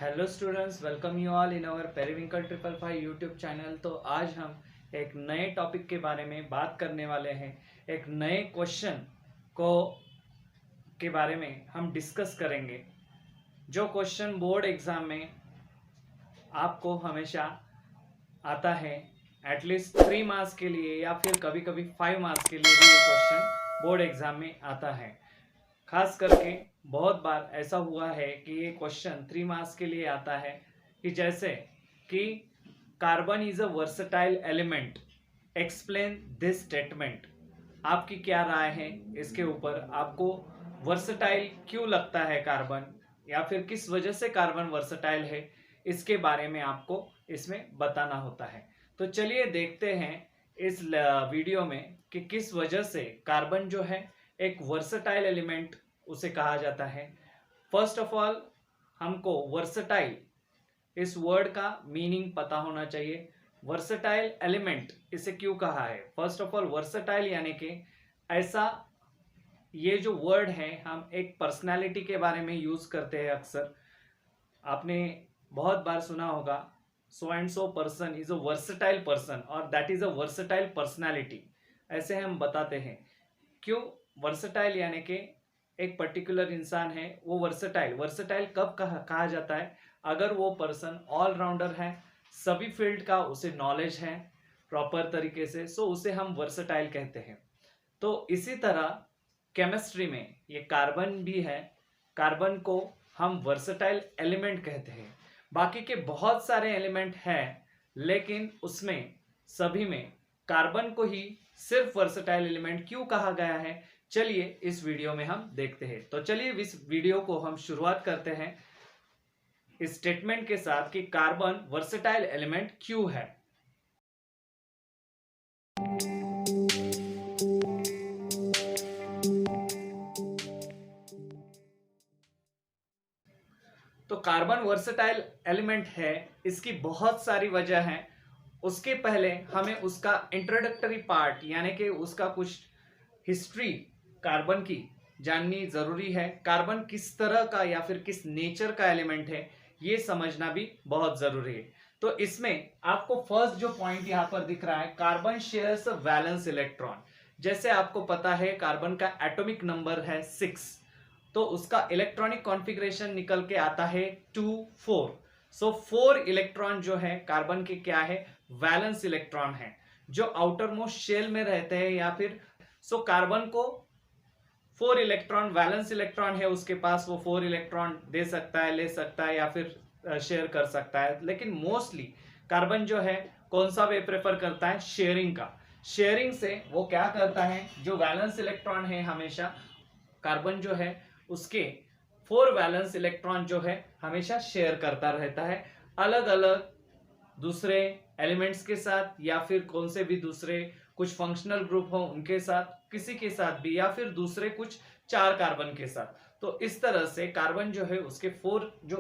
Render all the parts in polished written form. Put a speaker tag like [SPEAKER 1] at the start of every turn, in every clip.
[SPEAKER 1] Hello students, welcome you all in our periwinkle 555 YouTube channel. तो आज हम एक नए टॉपिक के बारे में बात करने वाले हैं। एक नए क्वेश्चन को के बारे में हम डिस्कस करेंगे, जो क्वेश्चन बोर्ड एग्जाम में आपको हमेशा आता है। एटलीस्ट 3 मार्क्स के लिए या फिर कभी कभी 5 मार्क्स के लिए भी ये क्वेश्चन बोर्ड एग्जाम में आता है। खास करके बहुत बार ऐसा हुआ है कि ये क्वेश्चन 3 मार्क्स के लिए आता है कि जैसे कि carbon is a versatile element, explain this statement. आपकी क्या राय है इसके ऊपर? आपको वर्सेटाइल क्यों लगता है कार्बन, या फिर किस वजह से कार्बन वर्सेटाइल है, इसके बारे में आपको इसमें बताना होता है। तो चलिए देखते हैं इस वीडियो में कि किस वजह से कार्बन जो है एक वर्सेटाइल एलिमेंट उसे कहा जाता है। फर्स्ट ऑफ ऑल हमको वर्सेटाइल इस वर्ड का मीनिंग पता होना चाहिए। वर्सेटाइल एलिमेंट इसे क्यों कहा है? फर्स्ट ऑफ ऑल वर्सेटाइल यानी कि ऐसा, ये जो वर्ड है हम एक पर्सनालिटी के बारे में यूज करते हैं अक्सर। आपने बहुत बार सुना होगा, so and so person is a versatile person और that is a versatile personality, ऐसे हम बताते हैं। क्यों वर्सेटाइल? यानी कि एक पर्टिकुलर इंसान है वो वर्सेटाइल। वर्सेटाइल कब कहा जाता है? अगर वो पर्सन ऑलराउंडर है, सभी फील्ड का उसे नॉलेज है प्रॉपर तरीके से, सो उसे हम वर्सेटाइल कहते हैं। तो इसी तरह केमिस्ट्री में ये कार्बन भी है, कार्बन को हम वर्सेटाइल एलिमेंट कहते हैं। बाकी के बहुत सारे एलिमेंट हैं, लेकिन उसमें सभी में कार्बन को ही सिर्फ वर्सेटाइल एलिमेंट क्यों कहा गया है, चलिए इस वीडियो में हम देखते हैं। तो चलिए इस वीडियो को हम शुरुआत करते हैं इस स्टेटमेंट के साथ कि कार्बन वर्सेटाइल एलिमेंट क्यों है। तो कार्बन वर्सेटाइल एलिमेंट है, इसकी बहुत सारी वजह हैं। उसके पहले हमें उसका इंट्रोडक्टरी पार्ट यानी कि उसका कुछ हिस्ट्री कार्बन की जाननी जरूरी है। कार्बन किस तरह का या फिर किस नेचर का एलिमेंट है, ये समझना भी बहुत जरूरी है। तो इसमें आपको फर्स्ट जो पॉइंट यहाँ पर दिख रहा है, कार्बन शेयर्स वैलेंस इलेक्ट्रॉन। जैसे आपको पता है कार्बन का एटॉमिक नंबर है 6, तो उसका इलेक्ट्रॉनिक कॉन्फ़िगरेशन निकल के आता है 2 4। सो 4 इलेक्ट्रॉन जो है कार्बन के क्या है? वैलेंस इलेक्ट्रॉन है, जो आउटर मोस्ट शेल में रहते हैं। या फिर कार्बन को 4 इलेक्ट्रॉन वैलेंस इलेक्ट्रॉन है उसके पास, वो 4 इलेक्ट्रॉन दे सकता है, ले सकता है या फिर शेयर कर सकता है। लेकिन मोस्टली कार्बन जो है कौन सा वे प्रेफर करता है? शेयरिंग का। शेयरिंग से वो क्या करता है, जो वैलेंस इलेक्ट्रॉन है हमेशा कार्बन जो है उसके 4 वैलेंस इलेक्ट्रॉन जो है हमेशा शेयर करता रहता है, अलग अलग दूसरे एलिमेंट्स के साथ, या फिर कौन से भी दूसरे कुछ फंक्शनल ग्रुप हो उनके साथ, किसी के साथ भी, या फिर दूसरे कुछ 4 कार्बन के साथ। तो इस तरह से कार्बन जो है उसके 4 जो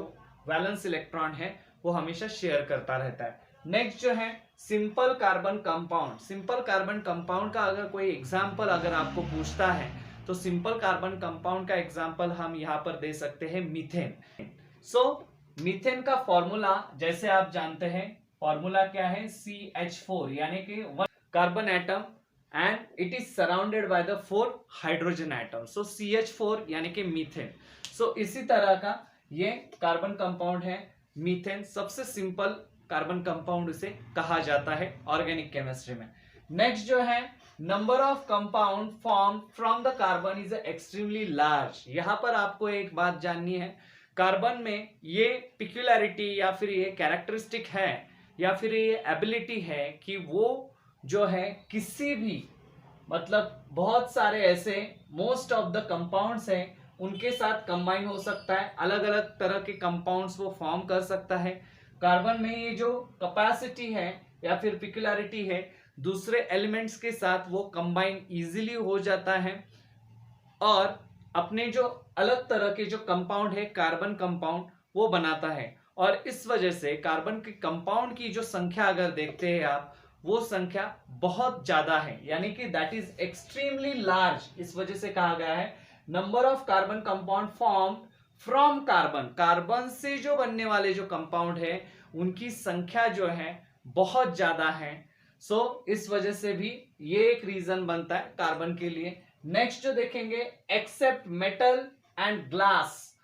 [SPEAKER 1] वैलेंस इलेक्ट्रॉन है वो हमेशा शेयर करता रहता है। नेक्स्ट जो है simple carbon compound. Simple carbon compound का अगर कोई एग्जाम्पल अगर आपको पूछता है, तो सिंपल कार्बन कंपाउंड का एग्जाम्पल हम यहाँ पर दे सकते हैं मीथेन। मीथेन का फॉर्मूला जैसे आप जानते हैं, फॉर्मूला क्या है? CH4, यानी कि 1 carbon atom and it is surrounded by the 4 hydrogen atom. So CH4 यानी कि मीथेन। इसी तरह का ये कार्बन कंपाउंड है मीथेन। सबसे सिंपल कार्बन कंपाउंड इसे कहा जाता है ऑर्गेनिक केमिस्ट्री में। नेक्स्ट जो है number of compound form from the carbon is extremely large. यहां पर आपको एक बात जाननी है, कार्बन में ये पिक्यूलरिटी या फिर ये कैरेक्टरिस्टिक है या फिर ये एबिलिटी है कि वो जो है किसी भी, मतलब बहुत सारे ऐसे मोस्ट ऑफ द कंपाउंड्स हैं उनके साथ कंबाइन हो सकता है, अलग अलग तरह के कंपाउंड्स वो फॉर्म कर सकता है। कार्बन में ये जो कैपेसिटी है या फिर पिक्यूलरिटी है, दूसरे एलिमेंट्स के साथ वो कंबाइन इजीली हो जाता है और अपने जो अलग तरह के जो कंपाउंड है कार्बन कंपाउंड वो बनाता है। और इस वजह से कार्बन के कंपाउंड की जो संख्या अगर देखते हैं आप, वो संख्या बहुत ज्यादा है, यानी कि दैट इज एक्सट्रीमली लार्ज। इस वजह से कहा गया है number of carbon compound form from carbon, carbon से जो बनने वाले जो कंपाउंड है उनकी संख्या जो है बहुत ज्यादा है। सो इस वजह से भी ये एक रीजन बनता है कार्बन के लिए। नेक्स्ट जो देखेंगे, एक्सेप्ट मेटल एंड ग्लास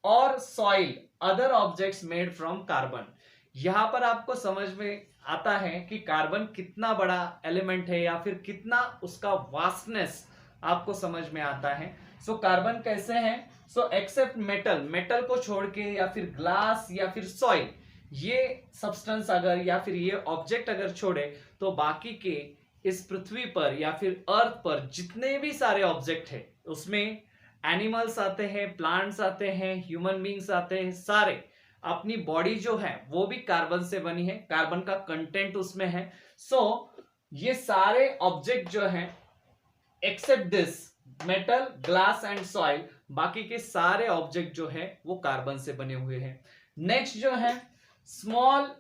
[SPEAKER 1] और soil other objects made from carbon. यहां पर आपको समझ में आता है कि कार्बन कितना बड़ा एलिमेंट है या फिर कितना उसका वास्टनेस आपको समझ में आता है। सो कार्बन कैसे है, सो एक्सेप्ट मेटल, मेटल को छोड़ के या फिर ग्लास या फिर सॉइल, ये सब्सटेंस अगर या फिर ये ऑब्जेक्ट अगर छोड़े तो बाकी के इस पृथ्वी पर या फिर अर्थ पर जितने भी सारे ऑब्जेक्ट है उसमें एनिमल्स आते हैं, प्लांट्स आते हैं, ह्यूमन बींग्स आते हैं, सारे अपनी बॉडी जो है वो भी कार्बन से बनी है, कार्बन का कंटेंट उसमें है। सो ये सारे ऑब्जेक्ट जो है except this metal, glass and soil, बाकी के सारे ऑब्जेक्ट जो है वो कार्बन से बने हुए हैं। नेक्स्ट जो है स्मॉल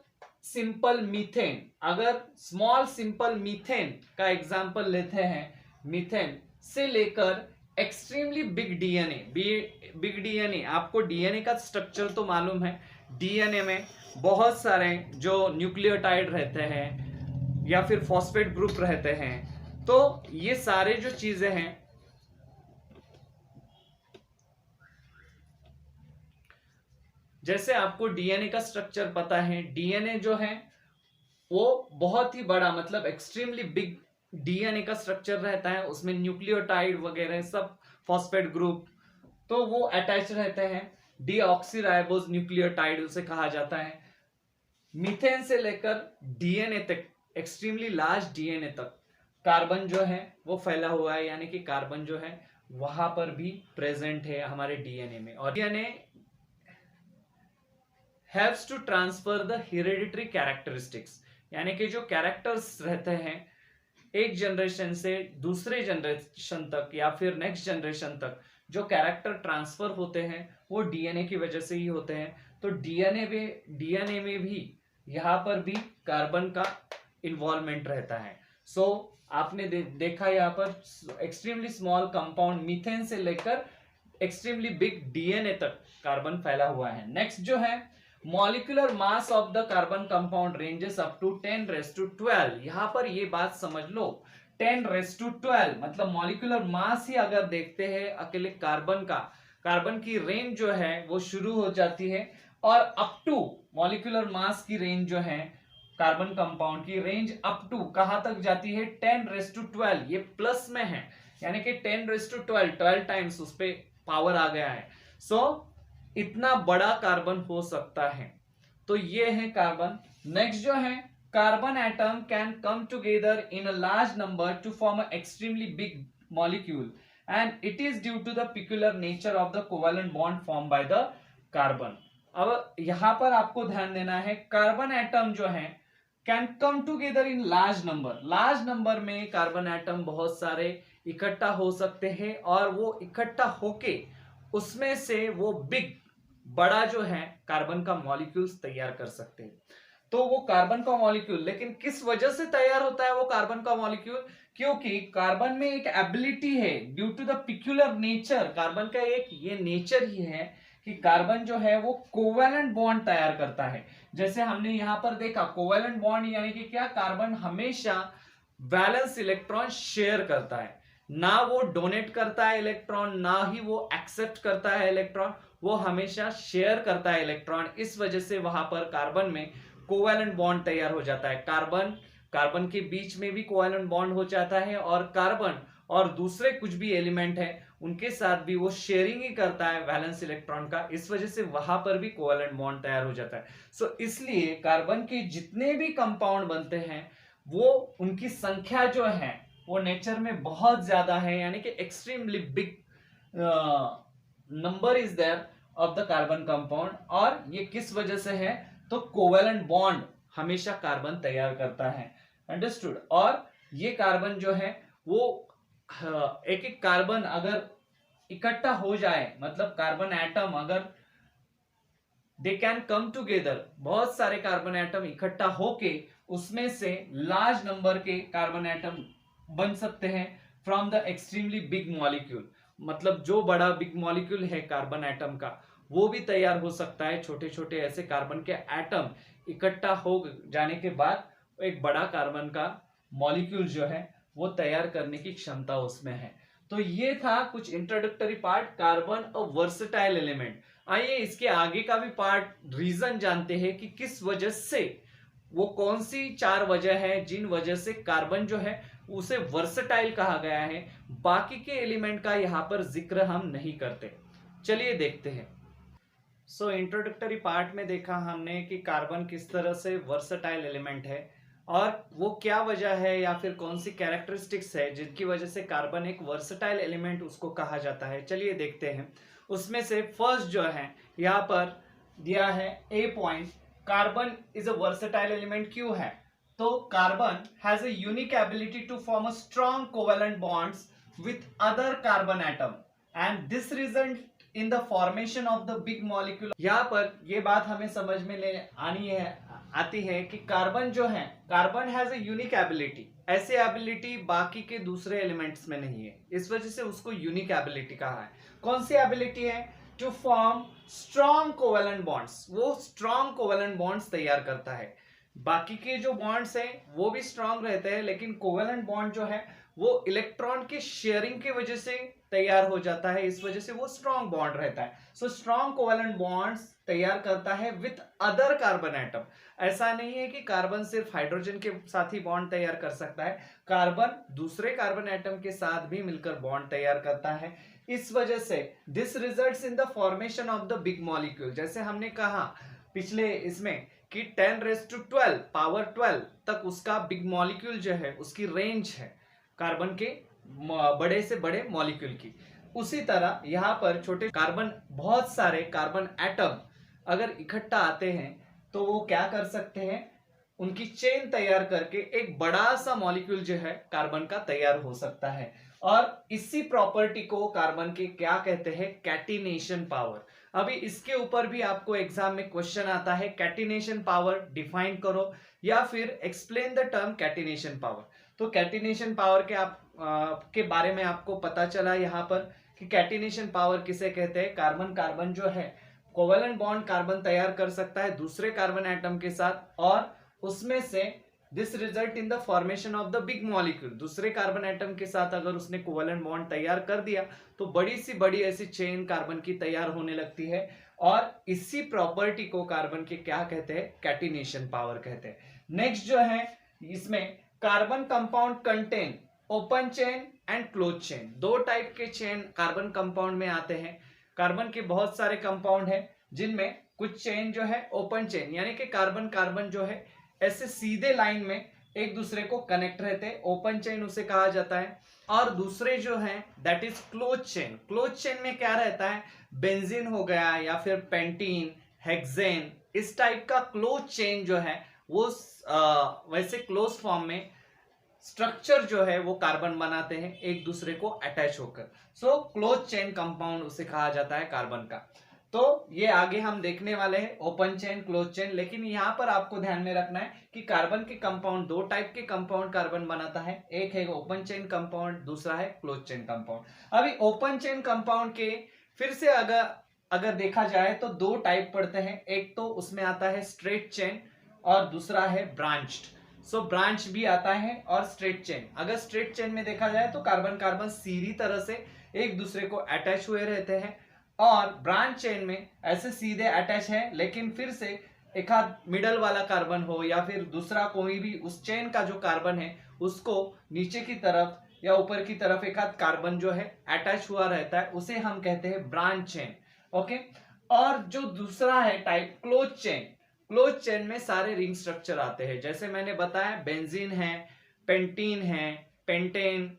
[SPEAKER 1] सिंपल मीथेन। अगर स्मॉल सिंपल मीथेन का एग्जांपल लेते हैं, मीथेन से लेकर extremely big DNA, big DNA, आपको डीएनए का स्ट्रक्चर तो मालूम है, डीएनए में बहुत सारे जो न्यूक्लियोटाइड रहते हैं या फिर फॉस्फेट ग्रुप रहते हैं, तो ये सारे जो चीजें हैं, जैसे आपको डीएनए का स्ट्रक्चर पता है, डीएनए जो है वो बहुत ही बड़ा मतलब एक्सट्रीमली बिग डीएनए का स्ट्रक्चर रहता है, उसमें न्यूक्लियोटाइड वगैरह सब फॉस्फेट ग्रुप तो वो अटैच रहते हैं, डीऑक्सीराइबोज न्यूक्लियोटाइड उसे कहा जाता है। मीथेन से लेकर डीएनए तक, एक्सट्रीमली लार्ज डीएनए तक कार्बन जो है वो फैला हुआ है, यानी कि कार्बन जो है वहां पर भी प्रेजेंट है हमारे डीएनए में। और DNA haves to transfer the hereditary characteristics, यानी कि जो कैरेक्टर्स रहते हैं एक जनरेशन से दूसरे जनरेशन तक या फिर नेक्स्ट जनरेशन तक जो कैरेक्टर ट्रांसफर होते हैं वो डीएनए की वजह से ही होते हैं। तो डीएनए में भी यहाँ पर भी कार्बन का इन्वॉल्वमेंट रहता है। सो आपने देखा यहाँ पर एक्सट्रीमली स्मॉल कंपाउंड मीथेन से लेकर एक्सट्रीमली बिग डीएनए तक कार्बन फैला हुआ है। नेक्स्ट जो है molecular mass of the carbon compound ranges up to 10⁻12। यहां पर ये बात समझ लो, 10⁻12 मतलब मॉलिक्यूलर मास ही अगर देखते हैं अकेले कार्बन का, कार्बन की रेंज जो है वो शुरू हो जाती है और अप टू मॉलिक्यूलर मास की रेंज जो है कार्बन कंपाउंड की रेंज अप टू कहां तक जाती है, 10⁻12। ये प्लस में है, यानी कि 10⁻12 12 टाइम्स उस पे पावर आ गया है। सो इतना बड़ा कार्बन हो सकता है। तो ये है कार्बन। नेक्स्ट जो है carbon atom can come together in a large number to form a extremely big molecule and it is due to the peculiar nature of the covalent bond form by the carbon. अब यहां पर आपको ध्यान देना है, carbon atom जो है can come together in large number, large number में कार्बन एटम बहुत सारे इकट्ठा हो सकते हैं और वो इकट्ठा होके उसमें से वो बिग बड़ा जो है कार्बन का मॉलिक्यूल्स तैयार कर सकते हैं। तो वो कार्बन का मॉलिक्यूल लेकिन किस वजह से तैयार होता है वो कार्बन का मॉलिक्यूल, क्योंकि कार्बन में एक एबिलिटी है due to the peculiar nature, carbon का एक ये नेचर ही है कि कार्बन जो है वो कोवेलेंट बॉन्ड तैयार करता है। जैसे हमने यहां पर देखा कोवेलेंट बॉन्ड यानी कि क्या, कार्बन हमेशा वैलेंस इलेक्ट्रॉन शेयर करता है, ना वो डोनेट करता है इलेक्ट्रॉन ना ही वो एक्सेप्ट करता है इलेक्ट्रॉन, वो हमेशा शेयर करता है इलेक्ट्रॉन। इस वजह से वहां पर कार्बन में कोवेलेंट बॉन्ड तैयार हो जाता है, कार्बन के बीच में भी कोवेलेंट बॉन्ड हो जाता है और कार्बन और दूसरे कुछ भी एलिमेंट है उनके साथ भी वो शेयरिंग ही करता है वैलेंस इलेक्ट्रॉन का, इस वजह से वहां पर भी कोवेलेंट बॉन्ड तैयार हो जाता है। सो इसलिए कार्बन के जितने भी कंपाउंड बनते हैं वो उनकी संख्या जो है वो नेचर में बहुत ज्यादा है, यानी कि extremely big number is there of the carbon compound. और ये किस वजह से है, तो कोवेलेंट बॉन्ड हमेशा कार्बन तैयार करता है, अंडरस्टूड। और ये कार्बन जो है वो एक एक कार्बन अगर इकट्ठा हो जाए, मतलब कार्बन एटम अगर दे कैन कम टुगेदर, बहुत सारे कार्बन एटम इकट्ठा होके उसमें से लार्ज नंबर के कार्बन एटम बन सकते हैं from the extremely big molecule, मतलब जो बड़ा बिग मॉलिक्यूल है कार्बन एटम का वो भी तैयार हो सकता है। छोटे छोटे ऐसे कार्बन के एटम इकट्ठा हो जाने के बाद एक बड़ा कार्बन का मॉलिक्यूल जो है वो तैयार करने की क्षमता उसमें है। तो ये था कुछ इंट्रोडक्टरी पार्ट, कार्बन अ वर्सेटाइल एलिमेंट। आइए इसके आगे का भी पार्ट रीजन जानते हैं कि किस वजह से, वो कौन सी 4 वजह है जिन वजह से कार्बन जो है उसे वर्सेटाइल कहा गया है। बाकी के एलिमेंट का यहाँ पर जिक्र हम नहीं करते। चलिए देखते हैं। इंट्रोडक्टरी पार्ट में देखा हमने कि कार्बन किस तरह से वर्सेटाइल एलिमेंट है और वो क्या वजह है या फिर कौन सी कैरेक्टरिस्टिक्स है जिनकी वजह से कार्बन एक वर्सेटाइल एलिमेंट उसको कहा जाता है। चलिए देखते हैं। उसमें से फर्स्ट जो है यहाँ पर दिया है a point, carbon is a versatile element क्यों है? तो carbon has a unique ability to form a strong covalent bonds with other carbon atom and this result in the formation of the big molecule. यहाँ पर ये बात हमें समझ में ले आती है कि कार्बन जो है, carbon has a unique ability, ऐसी एबिलिटी बाकी के दूसरे एलिमेंट्स में नहीं है, इस वजह से उसको यूनिक एबिलिटी कहा है। कौन सी एबिलिटी है? To form strong covalent bonds, वो स्ट्रॉन्ग कोवेलेंट बॉन्ड्स तैयार करता है। बाकी के जो बॉन्ड्स हैं वो भी स्ट्रॉन्ग रहते हैं, लेकिन कोवेलेंट बॉन्ड जो है वो इलेक्ट्रॉन के शेयरिंग की वजह से तैयार हो जाता है, इस वजह से वो स्ट्रॉन्ग बॉन्ड रहता है। सो स्ट्रॉन्ग कोवेलेंट बॉन्ड्स तैयार करता है विथ अदर कार्बन एटम। ऐसा नहीं है कि कार्बन सिर्फ हाइड्रोजन के साथ ही बॉन्ड तैयार कर सकता है, कार्बन दूसरे कार्बन एटम के साथ भी मिलकर बॉन्ड तैयार करता है। इस वजह से this results in the formation of the big molecule. जैसे हमने कहा पिछले इसमें कि 10⁻12 पावर 12 तक उसका बिग मॉलिक्यूल जो है उसकी रेंज है कार्बन के बड़े से बड़े मॉलिक्यूल की। उसी तरह यहाँ पर छोटे कार्बन, बहुत सारे कार्बन एटम अगर इकट्ठा आते हैं तो वो क्या कर सकते हैं, उनकी चेन तैयार करके एक बड़ा सा मॉलिक्यूल जो है कार्बन का तैयार हो सकता है। और इसी प्रॉपर्टी को कार्बन के क्या कहते हैं? Catenation power. अभी इसके ऊपर भी आपको एग्जाम में क्वेश्चन आता है, कैटिनेशन पावर डिफाइन करो या फिर explain the term catenation power. तो कैटिनेशन पावर के के बारे में आपको पता चला यहाँ पर कि कैटिनेशन पावर किसे कहते हैं। कार्बन कार्बन जो है कोवेलेंट बॉन्ड कार्बन तैयार कर सकता है दूसरे कार्बन एटम के साथ, और उसमें से this result in the formation of the big molecule. दूसरे कार्बन एटम के साथ अगर उसने कोवेलेंट बॉन्ड तैयार कर दिया तो बड़ी सी बड़ी ऐसी चेन कार्बन की तैयार होने लगती है, और इसी प्रॉपर्टी को कार्बन के क्या कहते हैं? कैटिनेशन पावर कहते हैं। नेक्स्ट जो है इसमें carbon compound contain open chain and close chain. दो टाइप के चेन कार्बन कंपाउंड में आते हैं। कार्बन के बहुत सारे कंपाउंड हैं जिनमें कुछ चेन जो है ओपन चेन, यानी कि कार्बन कार्बन जो है ऐसे सीधे लाइन में एक दूसरे को कनेक्ट रहते हैं, ओपन चेन उसे कहा जाता है। और दूसरे जो है that is close chain. Close chain में क्या रहता है? बेंजीन हो गया या फिर पेंटीन, हेक्सेन, इस टाइप का क्लोज चेन जो है वो वैसे क्लोज फॉर्म में स्ट्रक्चर जो है वो कार्बन बनाते हैं एक दूसरे को अटैच होकर। सो क्लोज चेन कंपाउंड उसे कहा जाता है कार्बन का। तो ये आगे हम देखने वाले हैं ओपन चेन, क्लोज चेन। लेकिन यहाँ पर आपको ध्यान में रखना है कि कार्बन के कंपाउंड, दो टाइप के कंपाउंड कार्बन बनाता है, एक है ओपन चेन कंपाउंड, दूसरा है क्लोज चेन कंपाउंड। अभी ओपन चेन कंपाउंड के फिर से अगर देखा जाए तो दो टाइप पड़ते हैं, एक तो उसमें आता है स्ट्रेट चेन और दूसरा है ब्रांच्ड। सो ब्रांच भी आता है और स्ट्रेट चेन। अगर स्ट्रेट चेन में देखा जाए तो कार्बन कार्बन सीधी तरह से एक दूसरे को अटैच हुए रहते हैं, और ब्रांच चेन में ऐसे सीधे अटैच है लेकिन फिर से एक आध मिडल वाला कार्बन हो या फिर दूसरा कोई भी उस चेन का जो कार्बन है उसको नीचे की तरफ या ऊपर की तरफ एक आध कार्बन जो है अटैच हुआ रहता है, उसे हम कहते हैं ब्रांच चेन। ओके। और जो दूसरा है type close chain, close chain में सारे रिंग स्ट्रक्चर आते हैं। जैसे मैंने बताया बेंजीन है, पेंटीन है, पेंटेन,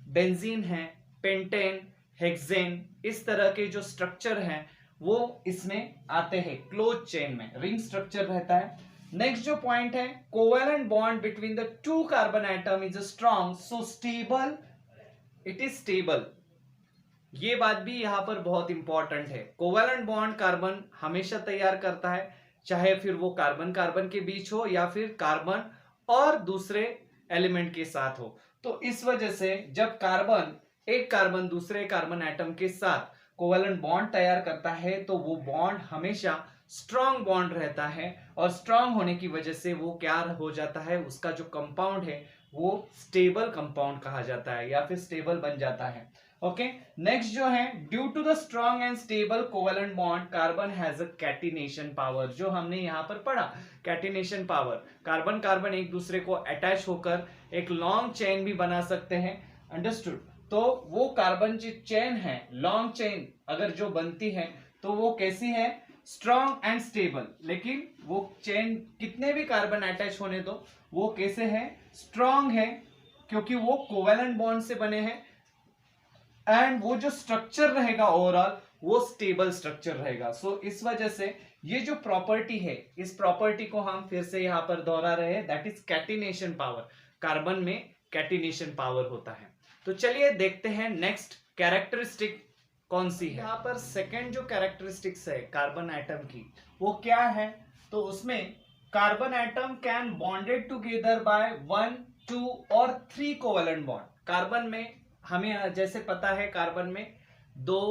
[SPEAKER 1] बेंजीन है, पेंटेन, हेक्सेन, इस तरह के जो स्ट्रक्चर हैं वो इसमें आते हैं क्लोज चेन में, रिंग स्ट्रक्चर रहता है। नेक्स्ट जो पॉइंट है, covalent bond between the two carbon atom is strong so stable, it is stable. ये बात भी यहां पर बहुत इंपॉर्टेंट है। कोवेलेंट बॉन्ड कार्बन हमेशा तैयार करता है, चाहे फिर वो कार्बन कार्बन के बीच हो या फिर कार्बन और दूसरे एलिमेंट के साथ हो। तो इस वजह से जब कार्बन, एक कार्बन दूसरे कार्बन एटम के साथ कोवेलेंट बॉन्ड तैयार करता है तो वो बॉन्ड हमेशा स्ट्रॉन्ग बॉन्ड रहता है, और स्ट्रॉन्ग होने की वजह से वो क्या हो जाता है, उसका जो कंपाउंड है वो स्टेबल कंपाउंड कहा जाता है या फिर स्टेबल बन जाता है। ओके, नेक्स्ट जो है, due to the strong and stable covalent bond carbon has a catenation power. जो हमने यहाँ पर पढ़ा कैटिनेशन पावर, कार्बन कार्बन एक दूसरे को अटैच होकर एक लॉन्ग चेन भी बना सकते हैं। अंडरस्टूड? तो वो कार्बन जो चेन है, लॉन्ग चेन अगर जो बनती है तो वो कैसी है, स्ट्रॉन्ग एंड स्टेबल। लेकिन वो चेन कितने भी कार्बन अटैच होने दो वो कैसे है, स्ट्रॉन्ग है, क्योंकि वो कोवेलेंट बॉन्ड से बने हैं। एंड वो जो स्ट्रक्चर रहेगा ओवरऑल वो स्टेबल स्ट्रक्चर रहेगा। सो इस वजह से ये जो प्रॉपर्टी है, इस प्रॉपर्टी को हम फिर से यहां पर दोहरा रहे हैं, that is catenation power. Carbon में कैटिनेशन पावर होता है। तो चलिए देखते हैं नेक्स्ट कैरेक्टरिस्टिक कौन सी है। यहाँ पर सेकेंड जो कैरेक्टरिस्टिक्स है कार्बन एटम की वो क्या है, तो उसमें carbon atom can bonded together by 1, 2 और 3 कोवेलेंट बॉन्ड। कार्बन में हमें जैसे पता है कार्बन में 2,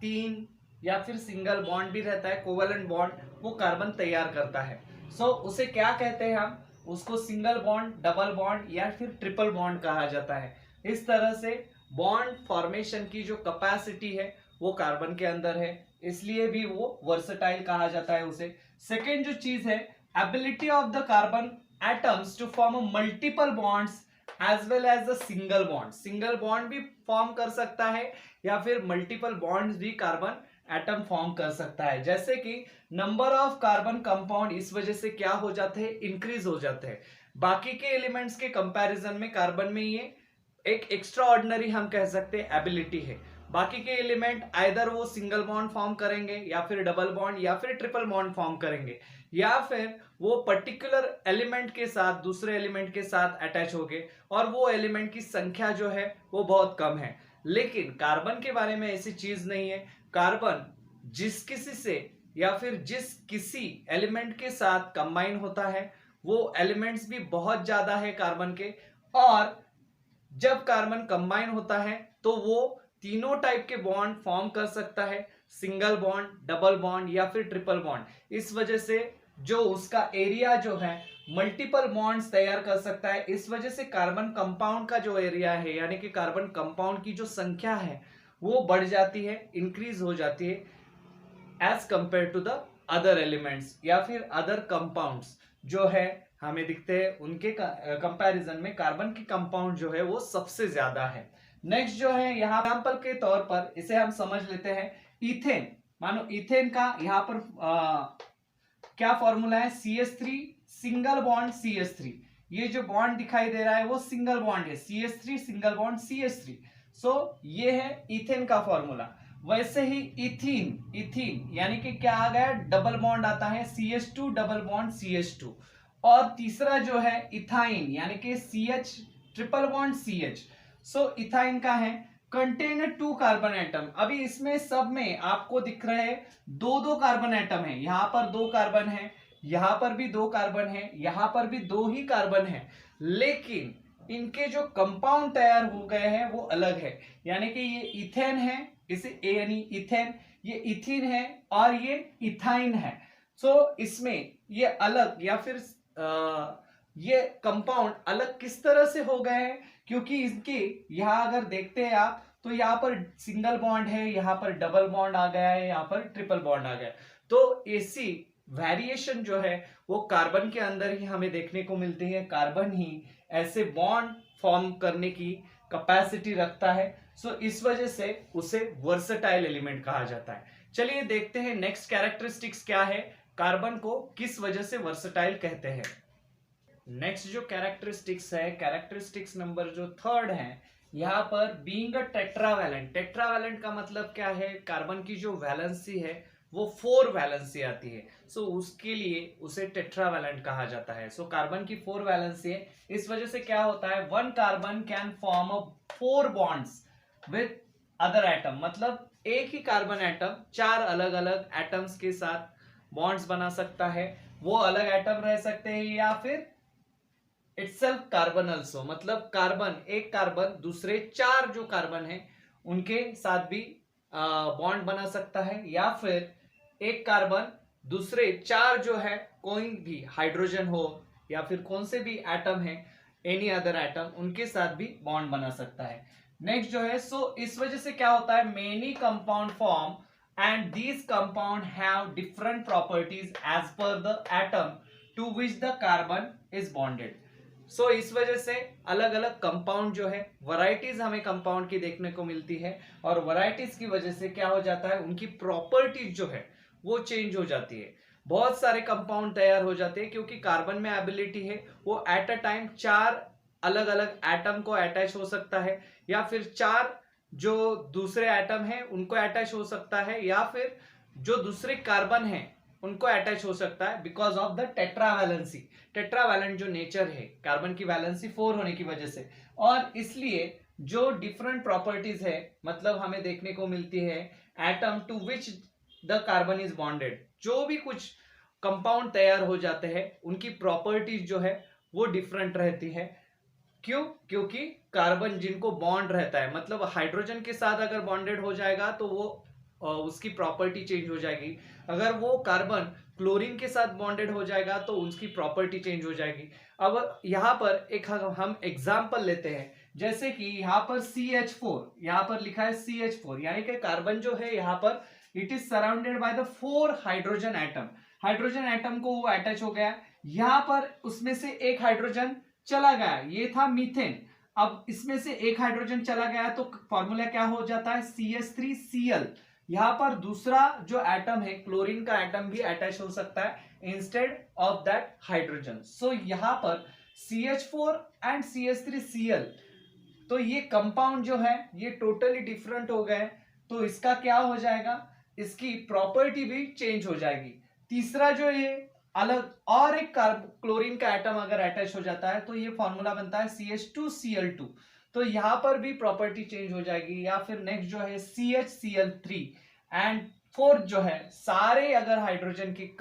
[SPEAKER 1] 3 या फिर सिंगल बॉन्ड भी रहता है, कोवेलेंट बॉन्ड वो कार्बन तैयार करता है। सो उसे क्या कहते हैं हम, उसको सिंगल बॉन्ड, डबल बॉन्ड या फिर ट्रिपल बॉन्ड कहा जाता है। इस तरह से बॉन्ड फॉर्मेशन की जो कैपेसिटी है वो कार्बन के अंदर है, इसलिए भी वो वर्सेटाइल कहा जाता है उसे। सेकेंड जो चीज है, ability of the carbon atoms to form multiple bonds as well as the single bond. Single bond भी फॉर्म कर सकता है या फिर मल्टीपल बॉन्ड्स भी कार्बन एटम फॉर्म कर सकता है। जैसे कि नंबर ऑफ कार्बन कंपाउंड इस वजह से क्या हो जाते हैं, इंक्रीज हो जाते हैं। बाकी के एलिमेंट्स के कंपैरिजन में कार्बन में ये एक एक्स्ट्रा ऑर्डिनरी हम कह सकते हैं एबिलिटी है। बाकी के एलिमेंट आइदर वो सिंगल बॉन्ड फॉर्म करेंगे या फिर डबल बॉन्ड या फिर ट्रिपल बॉन्ड फॉर्म करेंगे, या फिर वो पर्टिकुलर एलिमेंट के साथ दूसरे एलिमेंट के साथ अटैच होंगे, और वो एलिमेंट की संख्या जो है वो बहुत कम है। लेकिन कार्बन के बारे में ऐसी चीज नहीं है। कार्बन जिस किसी से या फिर जिस किसी एलिमेंट के साथ कंबाइन होता है वो एलिमेंट्स भी बहुत ज्यादा है कार्बन के, और जब कार्बन कंबाइन होता है तो वो तीनों टाइप के बॉन्ड फॉर्म कर सकता है, सिंगल बॉन्ड, डबल बॉन्ड या फिर ट्रिपल बॉन्ड। इस वजह से जो उसका एरिया जो है मल्टीपल बॉन्ड्स तैयार कर सकता है। इस वजह से कार्बन कंपाउंड का जो एरिया है यानी कि कार्बन कंपाउंड की जो संख्या है वो बढ़ जाती है, इंक्रीज हो जाती है as compare to the other elements या फिर अदर कंपाउंड्स जो है हमें दिखते हैं, उनके कंपैरिजन में कार्बन की कंपाउंड जो है वो सबसे ज्यादा है। नेक्स्ट जो है यहाँ एग्जांपल के तौर पर इसे हम समझ लेते हैं इथेन। मानो इथेन का यहाँ पर क्या फॉर्मूला है, CH3 सिंगल बॉन्ड CH3। ये जो बॉन्ड दिखाई दे रहा है वो सिंगल बॉन्ड है, CH3 सिंगल बॉन्ड CH3। सो ये है इथेन का फॉर्मूला। वैसे ही इथीन, इथीन यानी कि क्या आ गया, डबल बॉन्ड आता है, CH2 डबल बॉन्ड CH2। और तीसरा जो है इथाइन यानी कि CH ट्रिपल बॉन्ड CH। सो इथाइन का है कंटेन 2 कार्बन एटम। अभी इसमें सब में आपको दिख रहे दो दो कार्बन एटम है, यहां पर 2 कार्बन है, यहां पर भी 2 कार्बन है, यहां पर भी 2 ही कार्बन है, लेकिन इनके जो कंपाउंड तैयार हो गए हैं वो अलग है। यानी कि ये इथेन है, इसे ए यानी इथेन, ये इथीन है और ये इथाइन है। सो इसमें ये अलग या फिर ये कंपाउंड अलग किस तरह से हो गए हैं, क्योंकि इसके यहां अगर देखते हैं आप तो यहाँ पर सिंगल बॉन्ड है, यहाँ पर डबल बॉन्ड आ गया है, यहाँ पर ट्रिपल बॉन्ड आ गया है। तो ऐसी वेरिएशन जो है वो कार्बन के अंदर ही हमें देखने को मिलती है। कार्बन ही ऐसे बॉन्ड फॉर्म करने की कैपेसिटी रखता है। सो इस वजह से उसे वर्सेटाइल एलिमेंट कहा जाता है। चलिए देखते हैं नेक्स्ट कैरेक्टरिस्टिक्स क्या है, कार्बन को किस वजह से वर्सेटाइल कहते हैं। नेक्स्ट जो कैरेक्टरिस्टिक्स है, कैरेक्टरिस्टिक्स नंबर जो 3 है, यहाँ पर बीइंग अ टेट्रावैलेंट। टेट्रावैलेंट का मतलब क्या है, कार्बन की जो वैलेंसी है वो 4 वैलेंसी आती है। सो उसके लिए उसे टेट्रावैलेंट कहा जाता है। सो कार्बन की 4 वैलेंसी है, इस वजह से क्या होता है, 1 carbon can form a 4 bonds with other atom. मतलब एक ही कार्बन एटम 4 अलग अलग एटम्स के साथ बॉन्ड्स बना सकता है। वो अलग एटम रह सकते हैं या फिर इटसेल्फ कार्बन अल्सो, मतलब कार्बन एक कार्बन दूसरे 4 जो कार्बन है उनके साथ भी बॉन्ड बना सकता है, या फिर एक कार्बन दूसरे 4 जो है कोई भी हाइड्रोजन हो या फिर कौन से भी एटम है, एनी अदर एटम, उनके साथ भी बॉन्ड बना सकता है। नेक्स्ट जो है, सो इस वजह से क्या होता है, many compound form and these compound have different properties as per the atom to which the carbon is bonded. So इस वजह से अलग अलग कंपाउंड जो है, वैरायटीज हमें कंपाउंड की देखने को मिलती है, और वैरायटीज की वजह से क्या हो जाता है, उनकी प्रॉपर्टीज जो है वो चेंज हो जाती है। बहुत सारे कंपाउंड तैयार हो जाते हैं क्योंकि कार्बन में एबिलिटी है, वो एट अ टाइम 4 अलग अलग एटम को अटैच हो सकता है, या फिर 4 जो दूसरे एटम है उनको अटैच हो सकता है, या फिर जो दूसरे कार्बन है उनको अटैच हो सकता है, because of the tetravalency. Tetravalent जो नेचर है कार्बन की, वैलेंसी 4 होने की वजह से, और इसलिए जो डिफरेंट प्रॉपर्टीज है, मतलब हमें देखने को मिलती है atom to which the carbon is bonded, जो भी कुछ कंपाउंड तैयार हो जाते हैं उनकी प्रॉपर्टीज जो है वो डिफरेंट रहती है। क्यों? क्योंकि कार्बन जिनको बॉन्ड रहता है, मतलब हाइड्रोजन के साथ अगर बॉन्डेड हो जाएगा तो वो उसकी प्रॉपर्टी चेंज हो जाएगी। अगर वो कार्बन क्लोरीन के साथ बॉन्डेड हो जाएगा तो उसकी प्रॉपर्टी चेंज हो जाएगी। अब यहाँ पर एक हम एग्जांपल लेते हैं, जैसे कि यहाँ पर CH4, यहाँ पर लिखा है CH4, यानी कि कार्बन जो है यहाँ पर it is surrounded by the 4 hydrogen atom. Hydrogen atom को वो अटैच हो गया, यहाँ पर उसमें से एक हाइड्रोजन चला गया, ये था मीथेन। अब इसमें से एक हाइड्रोजन चला गया तो फॉर्मूला क्या हो जाता है, CH3Cl। यहां पर दूसरा जो एटम है, क्लोरीन का एटम भी अटैच हो सकता है इंस्टेड ऑफ दैट हाइड्रोजन। सो यहां पर CH4 एंड CH3Cl, तो ये कंपाउंड जो है ये टोटली डिफरेंट हो गए, तो इसका क्या हो जाएगा, इसकी प्रॉपर्टी भी चेंज हो जाएगी। तीसरा जो ये अलग और एक क्लोरीन का एटम अगर अटैच हो जाता है तो ये फॉर्मूला बनता है CH2Cl2, तो यहां पर भी प्रॉपर्टी चेंज हो जाएगी। या फिर नेक्स्ट जो है CHCl3, एंड फोर्थ जो है सारे अगर हाइड्रोजन की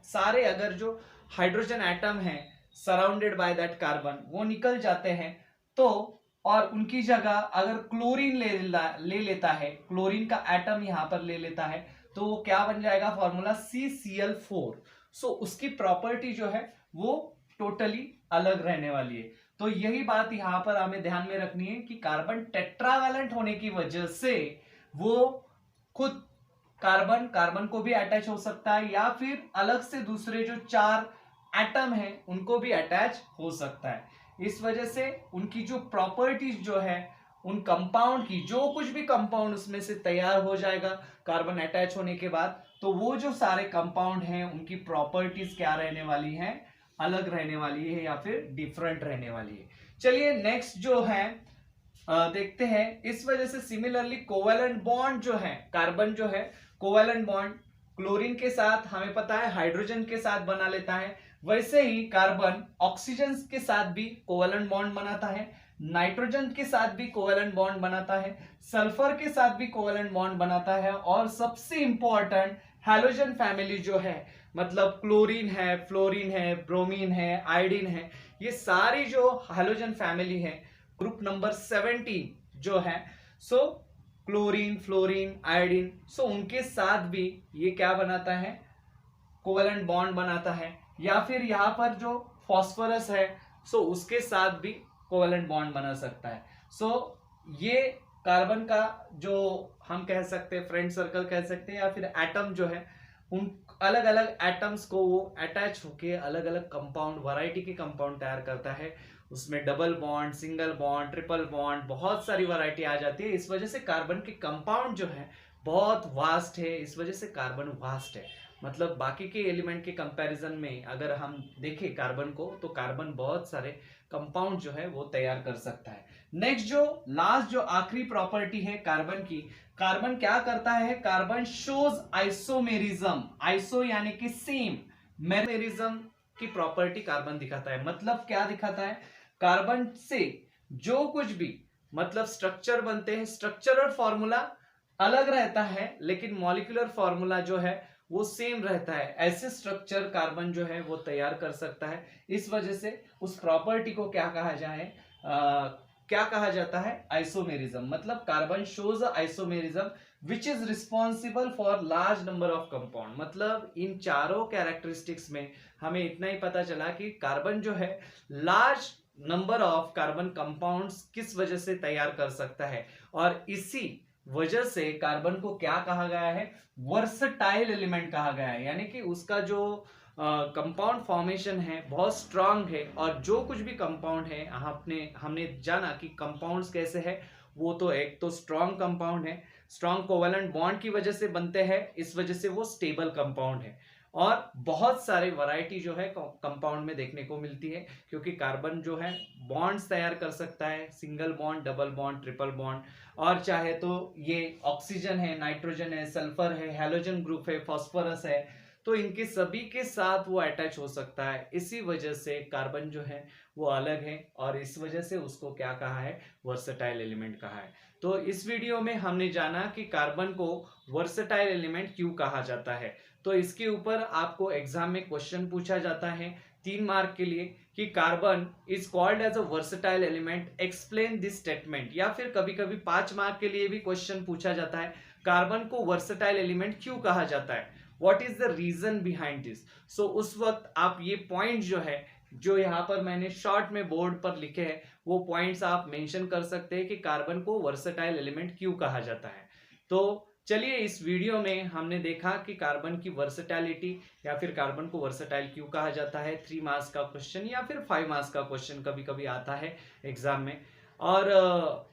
[SPEAKER 1] सारे अगर जो हाइड्रोजन एटम है सराउंडेड बाय दैट कार्बन वो निकल जाते हैं, तो और उनकी जगह अगर क्लोरीन ले लेता है, क्लोरीन का एटम यहां पर ले लेता है, तो वो क्या बन जाएगा, फॉर्मूला CCl4। सो उसकी प्रॉपर्टी जो है वो टोटली अलग रहने वाली है। तो यही बात यहां पर हमें ध्यान में रखनी है कि कार्बन टेट्रावैलेंट होने की वजह से वो खुद कार्बन को भी अटैच हो सकता है, या फिर अलग से दूसरे जो 4 एटम है उनको भी अटैच हो सकता है। इस वजह से उनकी जो प्रॉपर्टीज जो है, उन कंपाउंड की, जो कुछ भी कंपाउंड उसमें से तैयार हो जाएगा कार्बन अटैच होने के बाद, तो वो जो सारे कंपाउंड हैं उनकी प्रॉपर्टीज क्या रहने वाली हैं, अलग रहने वाली है या फिर डिफरेंट रहने वाली है। चलिए नेक्स्ट जो है देखते हैं। इस वजह से सिमिलरली कोवेलेंट बॉन्ड जो है, कार्बन जो है कोवेलेंट बॉन्ड क्लोरीन के साथ हमें पता है हाइड्रोजन के साथ बना लेता है, वैसे ही कार्बन ऑक्सीजन के साथ भी कोवेलेंट बॉन्ड बनाता है, नाइट्रोजन के साथ भी कोवेलेंट बॉन्ड बनाता है, सल्फर के साथ भी कोवेलेंट बॉन्ड बनाता है, और सबसे इंपॉर्टेंट हैलोजन फैमिली जो है, मतलब क्लोरीन है, फ्लोरीन है, ब्रोमीन है, आयोडीन है, ये सारी जो हैलोजन फैमिली है ग्रुप नंबर 17 जो है, सो क्लोरीन, फ्लोरीन, आयोडीन, सो उनके साथ भी ये क्या बनाता है, कोवेलेंट बॉन्ड बनाता है। या फिर यहाँ पर जो फॉस्फोरस है, सो उसके साथ भी कोवेलेंट बॉन्ड बना सकता है। सो ये कार्बन का जो हम कह सकते हैं फ्रेंड सर्कल कह सकते हैं, या फिर एटम जो है, उन अलग अलग एटम्स को वो अटैच होके अलग अलग कंपाउंड, वैरायटी के कंपाउंड तैयार करता है। उसमें double bond, single bond, triple bond, बहुत सारी वैरायटी आ जाती है। इस वजह से कार्बन के कंपाउंड जो है बहुत वास्ट है, इस वजह से कार्बन वास्ट है। मतलब बाकी के एलिमेंट के कंपैरिजन में अगर हम देखें कार्बन को, तो कार्बन बहुत सारे कंपाउंड जो है वो तैयार कर सकता है। नेक्स्ट जो लास्ट जो आखिरी प्रॉपर्टी है कार्बन की, कार्बन क्या करता है, कार्बन शोज आइसोमेरिज्म। आइसो यानी कि सेम, मेरिज्म की प्रॉपर्टी कार्बन दिखाता है। मतलब क्या दिखाता है, कार्बन से जो कुछ भी मतलब स्ट्रक्चर बनते हैं, स्ट्रक्चरल फॉर्मूला अलग रहता है लेकिन मॉलिक्यूलर फॉर्मूला जो है वो सेम रहता है। ऐसे स्ट्रक्चर कार्बन जो है वो तैयार कर सकता है। इस वजह से उस प्रॉपर्टी को क्या कहा जाए, क्या कहा जाता है, आइसोमेरिज्म। मतलब carbon shows isomerism, which is responsible for large number of compound. मतलब इन चारों कैरेक्टरिस्टिक्स में हमें इतना ही पता चला कि कार्बन जो है large number of carbon compounds किस वजह से तैयार कर सकता है, और इसी वजह से कार्बन को क्या कहा गया है, वर्सटाइल एलिमेंट कहा गया है। यानी कि उसका जो कंपाउंड फॉर्मेशन है बहुत स्ट्रांग है, और जो कुछ भी कंपाउंड है हमने जाना कि कंपाउंड्स कैसे है, वो तो एक तो स्ट्रांग कंपाउंड है, स्ट्रांग कोवेलेंट बॉन्ड की वजह से बनते हैं, इस वजह से वो स्टेबल कंपाउंड है। और बहुत सारे वैरायटी जो है कंपाउंड में देखने को मिलती है, क्योंकि कार्बन जो है बॉन्ड्स तैयार कर सकता है, single bond, double bond, triple bond, और चाहे तो ये ऑक्सीजन है, नाइट्रोजन है, सल्फर है, हैलोजन ग्रुप है, फास्फोरस है, तो इनके सभी के साथ वो अटैच हो सकता है। इसी वजह से कार्बन जो है वो अलग है, और इस वजह से उसको क्या कहा है, वर्सेटाइल एलिमेंट कहा है। तो इस वीडियो में हमने जाना कि कार्बन को वर्सेटाइल एलिमेंट क्यों कहा जाता है। तो इसके ऊपर आपको एग्जाम में क्वेश्चन पूछा जाता है 3 मार्क के लिए कि carbon is called as a versatile element, explain this statement. या फिर कभी कभी 5 मार्क के लिए भी क्वेश्चन पूछा जाता है कार्बन को वर्सेटाइल एलिमेंट क्यों कहा जाता है, what is the reason behind this. So उस वक्त आप ये पॉइंट जो है, जो यहाँ पर मैंने शॉर्ट में बोर्ड पर लिखे हैं, वो पॉइंट्स आप मेंशन कर सकते हैं कि कार्बन को वर्सेटाइल एलिमेंट क्यों कहा जाता है। तो चलिए इस वीडियो में हमने देखा कि कार्बन की वर्सेटैलिटी या फिर कार्बन को वर्सेटाइल क्यों कहा जाता है। 3 मार्क्स का क्वेश्चन या फिर 5 मार्क्स का क्वेश्चन कभी कभी आता है एग्जाम में। और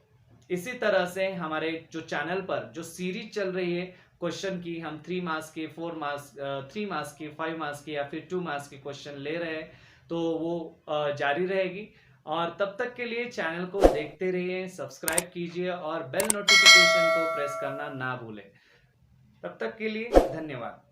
[SPEAKER 1] इसी तरह से हमारे जो चैनल पर जो सीरीज चल रही है क्वेश्चन की, हम 3 मार्क्स के, 4 मार्क्स, 3 मार्क्स के, 5 मार्क्स के या फिर 2 मार्क्स के क्वेश्चन ले रहे हैं, तो वो जारी रहेगी। और तब तक के लिए चैनल को देखते रहिए, सब्सक्राइब कीजिए और बेल नोटिफिकेशन को प्रेस करना ना भूलें। तब तक के लिए धन्यवाद।